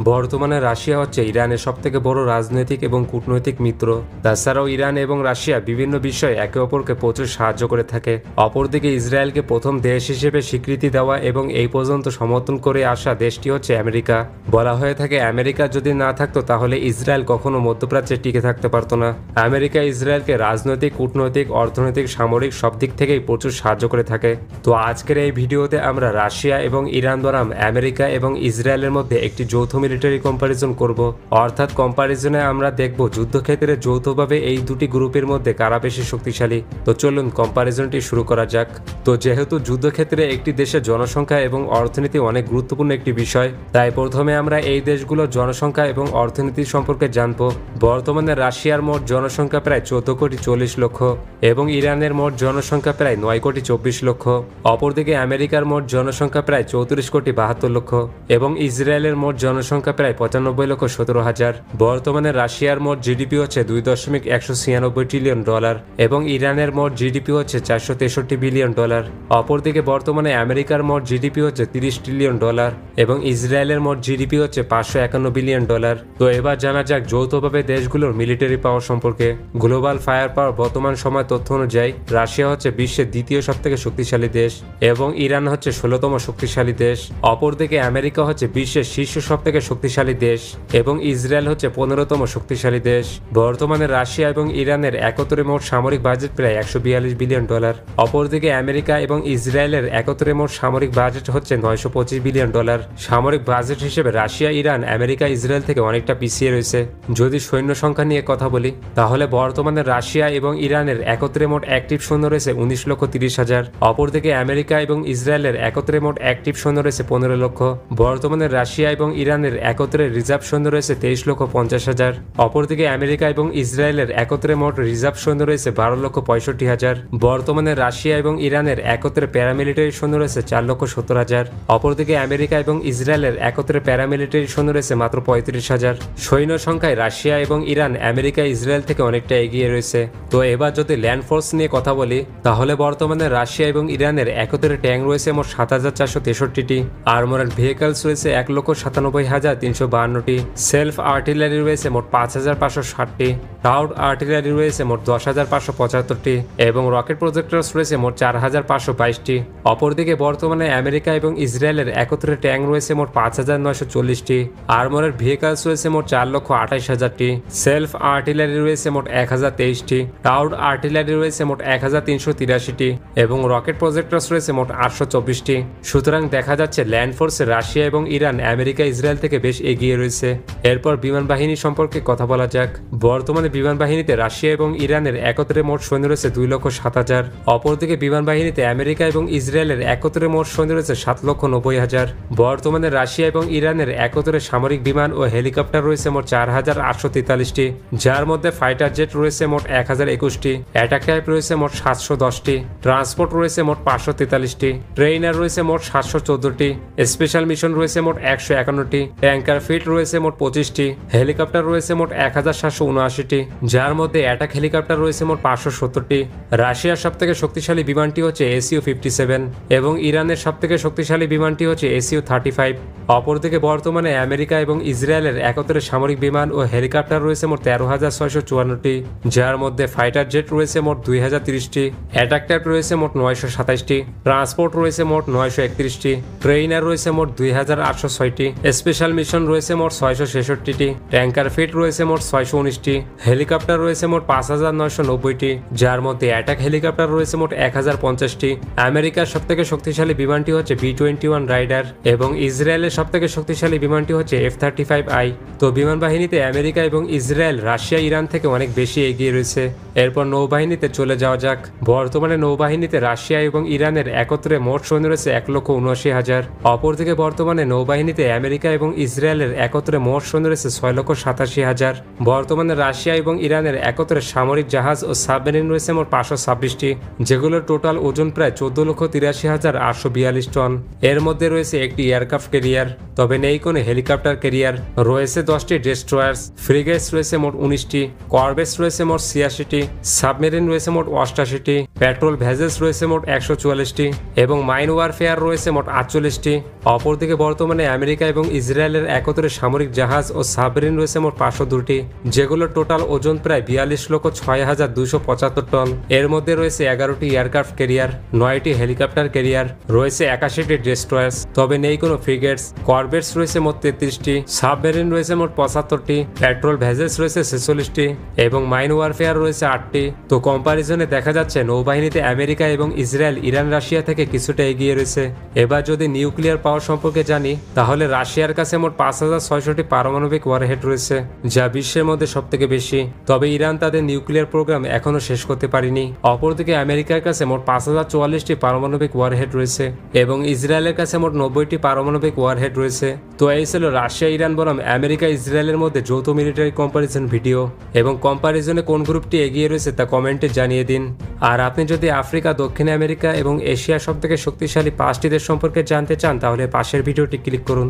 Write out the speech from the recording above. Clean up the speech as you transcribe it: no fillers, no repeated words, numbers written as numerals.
বর্তমানে রাশিয়া হচ্ছে ইরানের সবথেকে বড় রাজনৈতিক এবং কূটনৈতিক মিত্র। তাছাড়াও ইরান এবং রাশিয়া বিভিন্ন বিষয়ে একে অপরকে প্রচুর সাহায্য করে থাকে। অপরদিকে ইসরায়েলকে প্রথম দেশ হিসেবে স্বীকৃতি দেওয়া এবং এই পর্যন্ত সমর্থন করে আসা দেশটি হচ্ছে আমেরিকা। বলা হয়ে থাকে আমেরিকা যদি না থাকতো তাহলে ইসরায়েল কখনো মধ্যপ্রাচ্যে টিকে থাকতে পারতো না। আমেরিকা ইসরায়েলকে রাজনৈতিক, কূটনৈতিক, অর্থনৈতিক, সামরিক সব দিক থেকেই প্রচুর সাহায্য করে থাকে। তো আজকের এই ভিডিওতে আমরা রাশিয়া এবং ইরান বনাম আমেরিকা এবং ইসরায়েলের মধ্যে একটি যৌথ মিলিটারি কম্পারিজন করব। অর্থাৎ কম্পারিজনে আমরা দেখব যুদ্ধক্ষেত্রে যৌথভাবে এই দুটি গ্রুপের মধ্যে কারা বেশি শক্তিশালী। তো চলুন কম্পারিজনটি শুরু করা যাক। তো যেহেতু যুদ্ধক্ষেত্রে একটি দেশের জনসংখ্যা এবং অর্থনীতি অনেক গুরুত্বপূর্ণ একটি বিষয়, তাই প্রথমে আমরা এই দেশগুলোর জনসংখ্যা এবং অর্থনীতি সম্পর্কে জানব। বর্তমানে রাশিয়ার মোট জনসংখ্যা প্রায় 14,40,00,000 এবং ইরানের মোট জনসংখ্যা প্রায় 9,24,00,000। অপরদিকে আমেরিকার মোট জনসংখ্যা প্রায় 34,72,00,000 এবং ইসরায়েলের মোট জনসংখ্যা প্রায় 95,17,000। বর্তমানে রাশিয়ার মোট জিডিপি হচ্ছে $2.196 ট্রিলিয়ন এবং ইরানের মোট জিডিপি হচ্ছে $463 বিলিয়ন। অপরদিকে বর্তমানে আমেরিকার মোট জিডিপি হচ্ছে $30 ট্রিলিয়ন এবং ইসরায়েলের মোট জিডিপি হচ্ছে $551 বিলিয়ন। তো এবার জানা যাক যৌথভাবে দেশগুলোর মিলিটারি পাওয়ার সম্পর্কে। গ্লোবাল ফায়ার পাওয়ার বর্তমান সময় তথ্য অনুযায়ী রাশিয়া হচ্ছে বিশ্বের দ্বিতীয় সবথেকে শক্তিশালী দেশ এবং ইরান হচ্ছে 16তম শক্তিশালী দেশ। অপরদিকে আমেরিকা হচ্ছে বিশ্বের শীর্ষ সবথেকে শক্তিশালী দেশ এবং ইসরায়েল হচ্ছে 15তম শক্তিশালী দেশ। বর্তমানে রাশিয়া এবং ইরানের একত্রে মোট সামরিক বাজেট প্রায় $142 বিলিয়ন। অপরদিকে আমেরিকা এবং ইসরায়েলের একত্রে মোট সামরিক বাজেট হচ্ছে $925 বিলিয়ন। সামরিক বাজেট হিসেবে রাশিয়া, ইরান, আমেরিকা, ইসরায়েল থেকে অনেকটা পিছিয়ে রয়েছে। যদি সৈন্য সংখ্যা নিয়ে কথা বলি তাহলে বর্তমানে রাশিয়া এবং ইরানের একত্রে মোট অ্যাক্টিভ সৈন্য রয়েছে 19,30,000। অপরদিকে আমেরিকা এবং ইসরায়েলের একত্রে মোট অ্যাক্টিভ সৈন্য রয়েছে 15 লক্ষ। বর্তমানে রাশিয়া এবং ইরানের একত্রে রিজার্ভ সৈন্য রয়েছে 23,50,000। অপরদিকে আমেরিকা এবং ইসরায়েলের একত্রে মোট রিজার্ভ সৈন্য রয়েছে 12,65,000। বর্তমানে রাশিয়া এবং ইরানের একত্রে প্যারামিলিটারি সৈন্য রয়েছে 4,70,000। অপরদিকে আমেরিকা এবং ইসরায়েলের একত্রে প্যারামিলিটারি সৈন্য রয়েছে মাত্র 35,000। সৈন্য সংখ্যায় রাশিয়া এবং ইরান আমেরিকা, ইসরায়েল থেকে অনেকটা এগিয়ে রয়েছে। তো এবার যদি ল্যান্ড ফোর্স নিয়ে কথা বলি তাহলে বর্তমানে রাশিয়া এবং ইরানের একত্রে ট্যাঙ্ক রয়েছে মোট 7,463টি, আর্মোরেড ভেহিকলস রয়েছে 1,97,352টি, সেলফ আর্টিলারি রয়েছে মোট 5,560টি, টাউড আর্টিলারি রয়েছে মোট 10,575টি এবং রকেট প্রজেক্টরস রয়েছে মোট 4,522টি। অপরদিকে বর্তমানে আমেরিকা এবং ইসরায়েলের একত্রে ট্যাঙ্ক রয়েছে মোট 5,940টি, আর্মোরেড ভেহিকলস রয়েছে মোট 4,28,000টি, সেলফ আর্টিলারি রয়েছে মোট 1,023টি, টাউড আর্টিলারি রয়েছে মোট 1,383টি এবং রকেট প্রজেক্টরস রয়েছে মোট 824টি। সুতরাং দেখা যাচ্ছে ল্যান্ড ফোর্সে রাশিয়া এবং ইরান আমেরিকা, ইসরায়েল থেকে বেশ এগিয়ে রয়েছে। এরপর বিমান বাহিনী সম্পর্কে কথা বলা যাক। বর্তমানে বিমান বাহিনীতে রাশিয়া এবং ইরানের একত্রে মোট সৈন্য রয়েছে 2,07,000। অপরদিকে বিমান বাহিনীতে আমেরিকা এবং ইসরায়েলের একত্রে মোট সৈন্য রয়েছে 7,90,000। বর্তমানে রাশিয়া এবং ইরানের একত্রে সামরিক বিমান ও হেলিকপ্টার রয়েছে মোট 4,843টি, যার মধ্যে ফাইটার জেট রয়েছে মোট 1,021টি, অ্যাটাক টাইপ রয়েছে মোট 710টি, ট্রান্সপোর্ট রয়েছে মোট 543টি, ট্রেইনার রয়েছে মোট 714টি, স্পেশাল মিশন রয়েছে মোট 151টি, ট্যাঙ্কার ফিট রয়েছে মোট 25টি, হেলিকপ্টার রয়েছে মোট 1,779টি, যার মধ্যে অ্যাটাক হেলিকপ্টার রয়েছে মোট 570টি। রাশিয়ার সবথেকে শক্তিশালী বিমানটি হচ্ছে SU-57 এবং ইরানের সবথেকে শক্তিশালী বিমানটি হচ্ছে SU-35। অপরদিকে বর্তমানে আমেরিকা এবং ইসরায়েলের একত্রে সামরিক বিমান ও হেলিকপ্টার রয়েছে মোট 13,654টি, যার মধ্যে ফাইটার জেট রয়েছে মোট 2,030টি, অ্যাটাক টাইপ রয়েছে মোট 927টি, ট্রান্সপোর্ট রয়েছে মোট 931টি, ট্রেইনার রয়েছে মোট 2,806টি, স্পেশাল মিশন রয়েছে মোট 666টি, ট্যাঙ্কার ফিট রয়েছে মোট 619টি, হেলিকপ্টার রয়েছে মোট 5,990টি, যার মধ্যে অ্যাটাক হেলিকপ্টার রয়েছে মোট 1,050টি। আমেরিকার সবথেকে শক্তিশালী বিমানটি হচ্ছে B-21 রাইডার এবং ইসরায়েলের সবথেকে শক্তিশালী বিমানটি হচ্ছে F-35I। তো বিমান বাহিনীতে আমেরিকা এবং ইসরায়েল রাশিয়া, ইরান থেকে অনেক বেশি এগিয়ে রয়েছে। এরপর নৌবাহিনীতে চলে যাওয়া যাক। বর্তমানে নৌবাহিনীতে রাশিয়া এবং ইরানের একত্রে মোট সৈন্য রয়েছে 1,79,000। অপরদিকে বর্তমানে নৌবাহিনীতে আমেরিকা এবং ইসরায়েলের একত্রে মোট সৈন্য রয়েছে 6,87,000। বর্তমানে রাশিয়া এবং ইরানের একত্রে সামরিক জাহাজ ও সাবমেরিন রয়েছে মোট 526টি, যেগুলোর টোটাল ওজন প্রায় 14,83,842 টন। এর মধ্যে রয়েছে একটি এয়ারক্রাফট ক্যারিয়ার, তবে নেই কোনো হেলিকপ্টার ক্যারিয়ার। রয়েছে 10টি ডেস্ট্রয়ার্স, ফ্রিগেটস রয়েছে মোট 19টি, করভেটস রয়েছে মোট 86টি, সাবমেরিন রয়েছে মোট 88টি, পেট্রোল ভেসেলস ভেজেলস রয়েছে মোট 144টি এবং মাইন ওয়ারফেয়ার রয়েছে মোট 48টি। অপরদিকে বর্তমানে আমেরিকা এবং ইসরায়েলের একত্রে সামরিক জাহাজ ও সাবমেরিন রয়েছে মোট 502টি, যেগুলোর টোটাল ওজন প্রায় 42,06,275 টন। এর মধ্যে রয়েছে 11টি এয়ারক্রাফট ক্যারিয়ার, 9টি হেলিকপ্টার ক্যারিয়ার, রয়েছে 81টি ডেস্ট্রয়ার্স, তবে নেই কোনো ফ্রিগেটস। করভেটস রয়েছে মোট 33টি, সাবমেরিন রয়েছে মোট 75টি, পেট্রোল ভেসেলস রয়েছে 46টি এবং মাইন ওয়ারফেয়ার রয়েছে 8টি। তো কম্পারিজনে দেখা যাচ্ছে নৌবাহিনীতে আমেরিকা এবং ইসরায়েল ইরান রাশিয়া থেকে কিছুটা এগিয়ে রয়েছে। এবার যদি নিউক্লিয়ার পাওয়ার সম্পর্কে জানি, তাহলে রাশিয়ার কাছে মোট 5,600টি পারমাণবিক ওয়ারহেড রয়েছে, যা বিশ্বের মধ্যে সবথেকে বেশি। তবে ইরান তাদের নিউক্লিয়ার প্রোগ্রাম এখনো শেষ করতে পারেনি। অপরদিকে আমেরিকার কাছে মোট 5,044টি পারমাণবিক ওয়ারহেড রয়েছে এবং ইসরায়েলের কাছে মোট 90টি পারমাণবিক ওয়ারহেড রয়েছে। তো এই ছিল রাশিয়া ইরান বনাম আমেরিকা ইসরায়েলের মধ্যে যৌথ মিলিটারি কম্পারিজন ভিডিও, এবং কম্পারিজনে কোন গ্রুপটি এগিয়ে রয়েছে তা কমেন্টে জানিয়ে দিন। আর আপনি যদি আফ্রিকা, দক্ষিণ আমেরিকা এবং এশিয়া সবথেকে শক্তিশালী 5টি দেশ সম্পর্কে জানতে চান, তাহলে পাশের ভিডিওটি ক্লিক করুন।